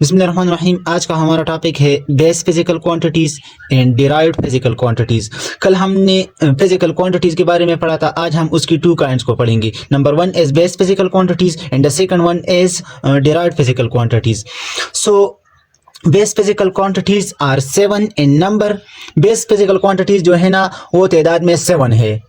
बिस्मिल्लाहिर्रहमानिर्रहीम। आज का हमारा टॉपिक है base physical quantities and derived physical quantities. कल हमने फिजिकल क्वांटिटीज़ के बारे में पढ़ा था, आज हम उसकी टू काइंड्स को पढ़ेंगे। Number one is base physical quantities and the second one is derived physical quantities. So base physical quantities are 7 in number. Base physical quantities जो है ना वो तादाद में 7 है।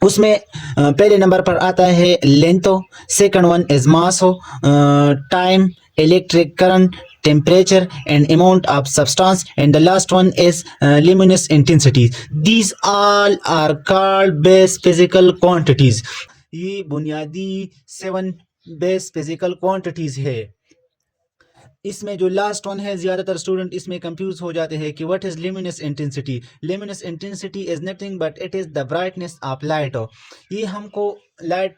उसमें पहले नंबर पर आता है लेंथो, सेकंड वन इज मास हो, time, electric current, temperature and amount of substance, and the last one is luminous intensity. These all are called base physical quantities. ये बुनियादी 7 बेस फिजिकल क्वांटिटीज है। इसमें जो लास्ट वन है, ज़्यादातर student इसमें confuse हो जाते हैं कि what is luminous intensity. Luminous intensity is nothing but it is the brightness of light. ये हमको लाइट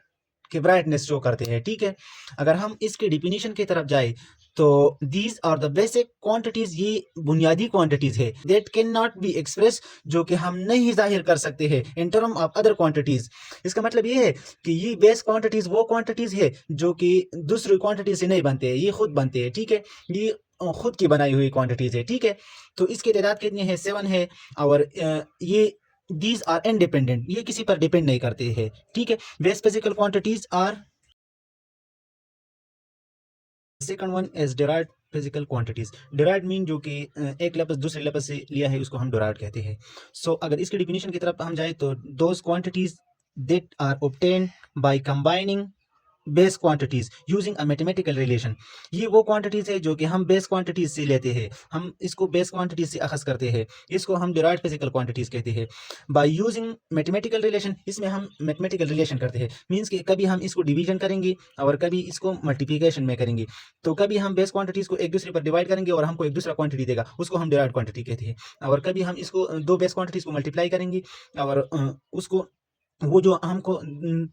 की ब्राइटनेस शो करते हैं, ठीक है। अगर हम इसके डिफिनीशन की तरफ जाए तो these are the basic quantities, ये बुनियादी क्वांटिटीज है that can not be express, जो कि हम नहीं जाहिर कर सकते हैं in term of other quantities. इसका मतलब ये है कि ये बेस क्वांटिटीज वो क्वांटिटीज है जो कि दूसरी क्वांटिटी से नहीं बनते हैं, ये खुद बनते हैं, ठीक है। ये खुद की बनाई हुई क्वांटिटीज है, ठीक है। तो इसकी तादाद कितनी है? 7 है। और ये दीज आर इंडिपेंडेंट, ये किसी पर डिपेंड नहीं करते हैं, ठीक है। Base physical quantities are. Second one is derived physical quantities. Derived mean जो कि एक लफ्ज दूसरे लफ्ज से लिया है, उसको हम डिराइव्ड कहते हैं। सो अगर इसकी डिफिनीशन की तरफ हम जाए तो those quantities that are obtained by combining base quantities using a mathematical relation. ये वो क्वांटिटीज है जो कि हम बेस क्वांटिटीज से लेते हैं, हम इसको बेस क्वांटिटीज से अखज़ करते हैं, इसको हम डिराइव्ड फिजिकल क्वांटिटीज कहते हैं। बाय यूजिंग मैथमेटिकल रिलेशन, इसमें हम मैथमेटिकल रिलेशन करते हैं, मींस कि कभी हम इसको डिवीजन करेंगे और कभी इसको मल्टीप्लिकेशन में करेंगे। तो कभी हम बेस क्वांटिटीज को एक दूसरे पर डिवाइड करेंगे और हमको एक दूसरा क्वांटिटी देगा, उसको हम डिराइव्ड क्वांटिटी कहते हैं। और कभी हम इसको दो बेस क्वांटिटीज को मल्टीप्लाई करेंगे और उसको वो जो हमको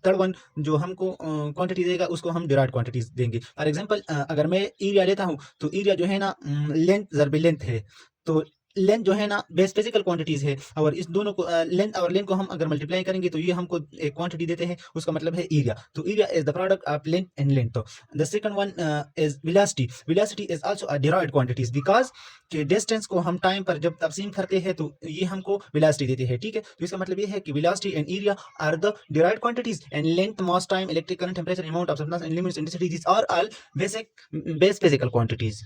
थर्ड वन जो हमको क्वांटिटी देगा, उसको हम डिराइव्ड क्वांटिटीज देंगे। फॉर एग्जांपल अगर मैं एरिया लेता हूँ तो एरिया जो है ना लेंथ ज़रबे लेंथ है। तो लेंथ जो है ना बेस फिजिकल क्वांटिटीज है, और इस दोनों को लेंथ और लेंथ को हम अगर मल्टीप्लाई करेंगे तो ये हमको एक क्वांटिटी देते हैं, उसका मतलब है एरिया। तो area is the product of length and length. तो the second one is velocity. Velocity is also a derived quantities because कि डिस्टेंस को हम टाइम पर जब तकसीम करते हैं तो ये हमको वेलोसिटी देते हैं, ठीक है। तो इसका मतलब ये है कि velocity and area are the derived quantities, and length, mass, time, electric current, temperature, amount of substance and limits intensity, these are all basic base physical quantities.